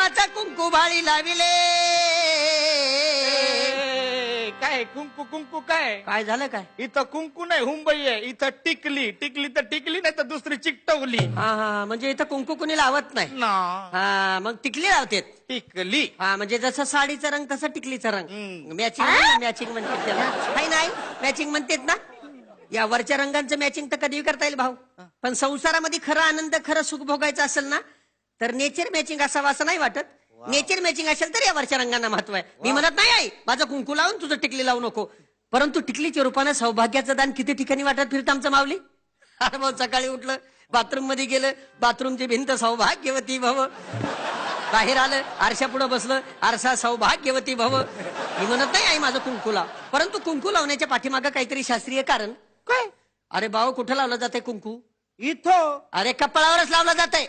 विंचवाचा कुंकू भाळी लाविले. काय कुंकू कुंकू काय काय झालं काय? इथं कुंकू नाही हुंबई आहे. इथं टिकली टिकली तर टिकली नाही तर दुसरी चिकटवली हा हा, म्हणजे इथं कुंकू कुणी लावत नाही ना. हा, मग टिकली लावतेत. टिकली हा, म्हणजे जसं साडीचा रंग तसं टिकलीचा रंग. मॅचिंग मॅचिंग म्हणतात त्याला. हाय नाही मॅचिंग म्हणतात ना. या वरच्या रंगांचं मॅचिंग तर कधीही करता येईल भाऊ. पण संसारामध्ये खरा आनंद खरं सुख भोगायचं असेल ना तर नेचर मॅचिंग असावं असं नाही वाटत. नेचर मॅचिंग असेल तर या वरच्या रंगांना महत्व आहे. मी म्हणत नाही आई माझं कुंकू लावून तुझं टिकली लावू नको, परंतु टिकलीच्या रूपानं सौभाग्याचं दान किती ठिकाणी वाटत फिरतं आमचं माऊली. अरे भाऊ, सकाळी उठलं बाथरूम मध्ये गेलं, बाथरूमची भिंत सौभाग्यवती भव. बाहेर आलं आरशा पुढे बसलं, आरसा सौभाग्यवती भव. मी म्हणत नाही आई माझं कुंकू लाव, परंतु कुंकू लावण्याच्या पाठीमागं काहीतरी शास्त्रीय कारण. काय अरे भाऊ, कुठं लावलं जाते कुंकू? इथं अरे कपाळावरच लावलं जात आहे.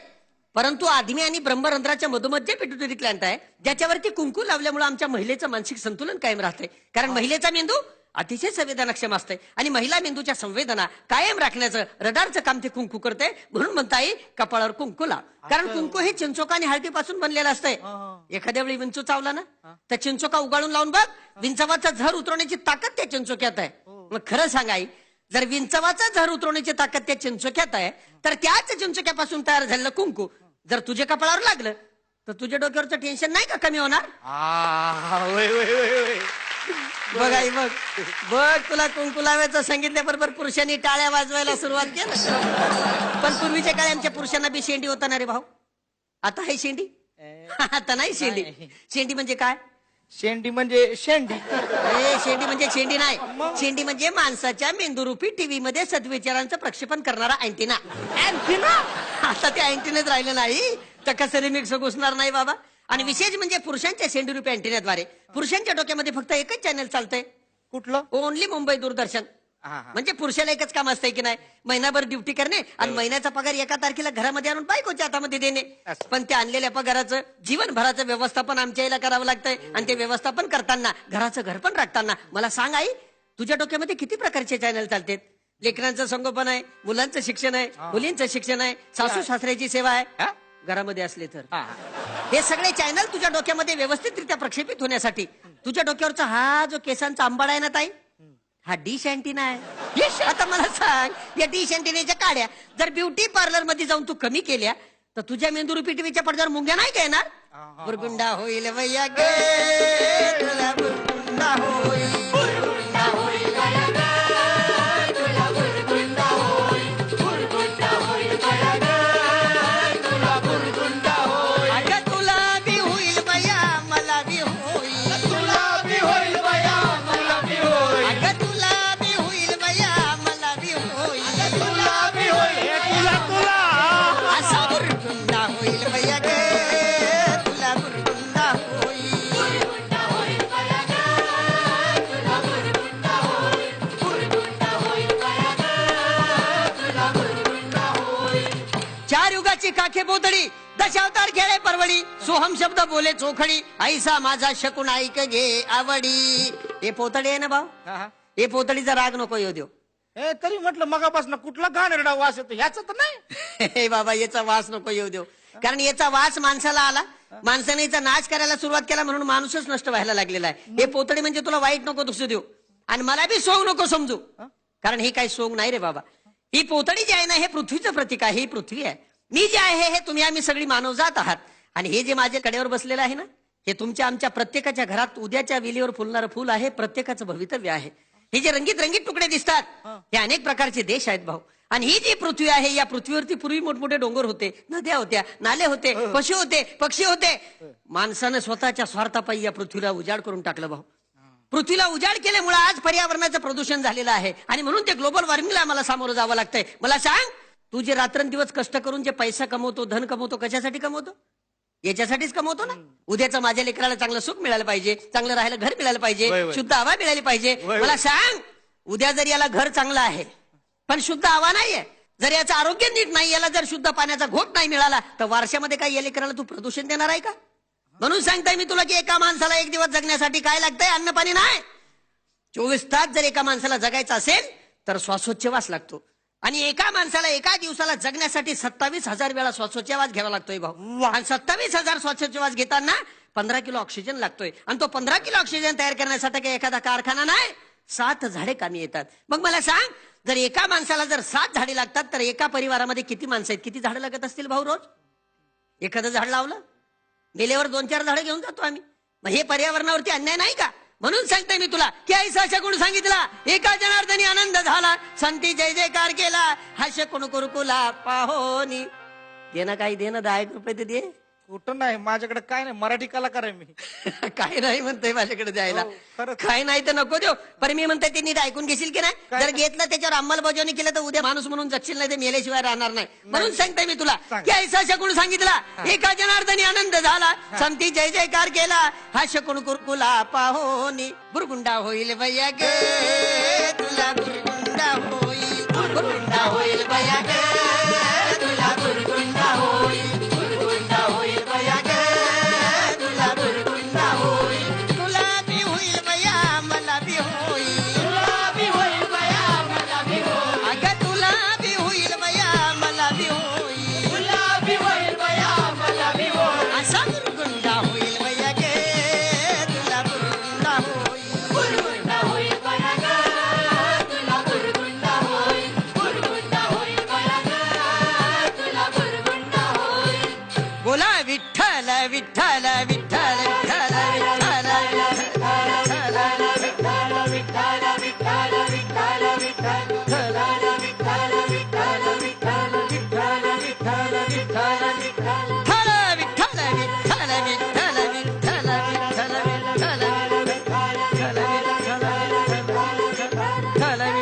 परंतु आदमी आणि ब्रह्मरंध्राच्या मधोमध्य पिट्युटरी ग्लँड आहे, ज्याच्यावरती कुंकू लावल्यामुळे आमच्या महिलेचं मानसिक संतुलन कायम राहते. कारण महिलेचा मेंदू अतिशय संवेदनाक्षम असते आणि महिला मेंदूच्या संवेदना कायम राखण्याचं रडारचं काम ते कुंकू करते. म्हणून म्हणता येईल कपाळावर कुंकू लाव. कारण कुंकू हे चिंचोका आणि हळदीपासून बनलेलं असतंय. एखाद्या वेळी विंचू चावला ना तर चिंचोका उगाळून लावून बघ, विंचवाचा झर उतरवण्याची ताकद त्या चिंचोक्यात आहे. मग खरं सांगाई, जर विंचवाचा झर उतरवण्याची ताकद त्या चिंचोक्यात आहे तर त्याच चिंचोक्यापासून तयार झालेलं कुंकू जर तुझ्या कपाळावर लागलं तर तुझ्या डोक्यावरचं टेन्शन नाही का कमी होणार? बघ आई बघ बघ, तुला कुंकू लावायचं सांगितल्याबरोबर पुरुषांनी टाळ्या वाजवायला सुरुवात केली. पण पूर्वीच्या काळी आमच्या पुरुषांना बी शेंडी होता ना रे भाऊ. आता आहे शेंडी? आता नाही शेंडी. शेंडी म्हणजे काय? शेंडी म्हणजे शेंडी. शेंडी म्हणजे शेंडी नाही, शेंडी म्हणजे माणसाच्या मेंदुरूपी टीव्ही मध्ये सद्विचारांचं प्रक्षेपण करणारा अँटिना. अँटिना आता ते अँटिनेच राहिलं नाही तर कसं रिमिक्स घुसणार नाही बाबा. आणि विशेष म्हणजे पुरुषांच्या शेंडीरूपी अँटिनाद्वारे पुरुषांच्या डोक्यामध्ये फक्त एकच चॅनल चालतंय. कुठलं? ओनली मुंबई दूरदर्शन. म्हणजे पुरुषाला एकच काम असतंय की नाही, महिनाभर ड्युटी करणे आणि महिन्याचा पगार एका तारखेला घरामध्ये आणून बायकोच्या हातामध्ये देणे. पण त्या आणलेल्या पगाराचं जीवनभराचं व्यवस्थापन आमच्या याला करावं लागतंय. आणि ते व्यवस्थापन करताना घराचं घर पण राखताना मला सांग आई, तुझ्या डोक्यामध्ये किती प्रकारचे चॅनल चालतात? लेकरांचं संगोपन आहे, मुलांचं शिक्षण आहे, मुलींचं शिक्षण आहे, सासू सासऱ्याची सेवा आहे घरामध्ये असले तर. हे सगळे चॅनल तुझ्या डोक्यामध्ये व्यवस्थितरित्या प्रक्षेपित होण्यासाठी तुझ्या डोक्यावरचा हा जो केसांचा आंबाडा आहे ना ताई, हा डिश अँटिना आहे. आता मला सांग, या डिश अँटिनेच्या काड्या जर ब्युटी पार्लर मध्ये जाऊन तू कमी केल्या तर तुझ्या मेंदुरूपी टीव्हीच्या पडद्यावर मुंग्या नाही का येणार? बुरगुंडा होईल वैया गे, तुला बुरगुंडा होईल. काखे बोतडी दशावतार खेळे परवडी, सोहम शब्द बोले चोखडी, ऐसा माझा शकून ऐक घे आवडी. हे पोतडी आहे ना भाऊ, हे पोतडीचा राग नको येऊ देऊ. तरी म्हटलं मगापासून कुठला घाणेरडा वास येतो, ह्याचा तर नाही. हे बाबा, याचा वास नको येऊ देऊ. कारण याचा वास माणसाला आला, माणसाने याचा नाश करायला सुरुवात केला म्हणून माणूसच नष्ट व्हायला लागलेला आहे. हे पोतडी म्हणजे तुला वाईट नको दुसरं देऊ आणि मला बी सोंग नको समजू, कारण हे काही सोंग नाही रे बाबा. ही पोतडी जी आहे ना हे पृथ्वीचं प्रतीक आहे. ही पृथ्वी आहे, मी जे आहे हे तुम्ही आम्ही सगळी मानवजात आहात. आणि हे जे माझ्या कडेवर बसलेलं आहे ना हे तुमच्या आमच्या प्रत्येकाच्या घरात उद्याच्या वेलीवर फुलणारं फुल आहे, प्रत्येकाचं भवितव्य आहे. हे जे रंगीत रंगीत तुकडे दिसतात हे अनेक प्रकारचे देश आहेत भाऊ. आणि ही जी पृथ्वी आहे या पृथ्वीवरती पूर्वी मोठमोठे डोंगर होते, नद्या होत्या, नाले होते, पशु होते, पक्षी होते. माणसानं स्वतःच्या स्वार्थापायी या पृथ्वीला उजाड करून टाकलं भाऊ. पृथ्वीला उजाड केल्यामुळे आज पर्यावरणाचं प्रदूषण झालेलं आहे आणि म्हणून ते ग्लोबल वॉर्मिंगला आम्हाला सामोरं जावं लागतंय. मला सांग, तू जे रात्रंदिवस कष्ट करून जे पैसा कमवतो, धन कमवतो, कशासाठी कमवतो? याच्यासाठीच कमवतो ना. उद्याचं माझ्या लेकराला चांगलं सुख मिळालं पाहिजे, चांगलं राहायला घर मिळालं पाहिजे, शुद्ध हवा मिळाली पाहिजे. मला सांग, उद्या जर याला घर चांगलं आहे पण शुद्ध हवा नाहीये, जर याचं आरोग्य नीट नाही, याला जर शुद्ध पाण्याचा घोट नाही मिळाला तर वर्षामध्ये काय या लेकराला तू प्रदूषण देणार आहे का? म्हणून सांगताय मी तुला की एका माणसाला एक दिवस जगण्यासाठी काय लागतंय? अन्न पाणी नाही. 24 तास जर एका माणसाला जगायचं असेल तर श्वासोच्छवास लागतो. आणि एका माणसाला एका दिवसाला जगण्यासाठी 27,000 वेळा श्वासोच्छवास घ्यावा लागतोय भाऊ. वा. आणि 27,000 श्वासोच्छवास घेताना 15 किलो ऑक्सिजन लागतोय. आणि तो 15 किलो ऑक्सिजन तयार करण्यासाठी काही एखादा कारखाना नाही, 7 झाडे कामी येतात. मग मला सांग, जर एका माणसाला जर 7 झाडे लागतात तर एका परिवारामध्ये किती माणसं आहेत, किती झाडं लागत असतील भाऊ रोज? एखादं झाड लावलं गेल्यावर 2-4 झाडं घेऊन जातो आम्ही. मग हे पर्यावरणावरती अन्याय नाही का? म्हणून सांगते मी तुला की ऐसा शकून सांगितला, एका जनार्दनी आनंद झाला, संती जय जयकार केला, हास्य कुण कुरकुला पाहोनी. दे ना काही, दे ना 10 रुपये ते दे. कुठं नाही, माझ्याकडे काय नाही, मराठी कलाकार आहे मी. काय नाही म्हणतोय माझ्याकडे द्यायला? हो, खरंच. काय नाही तर नको देऊ, पण मी म्हणतोय ते नीट ऐकून घेशील की नाही? काय? जर घेतलं त्याच्यावर अंमलबजावणी केलं तर उद्या माणूस म्हणून जगशील, नाही ते मेल्याशिवाय राहणार नाही. म्हणून सांगते मी तुला सांग. की ऐसा शकून सांगितला, एका जनार्दनी आनंद झाला, संती जय जयकार केला, हा शकून कुरकुला पाहोनी. बुरगुंडा होईल बया गे तुला, बुरगुंडा होईल, बुरगुंडा होईल बया गे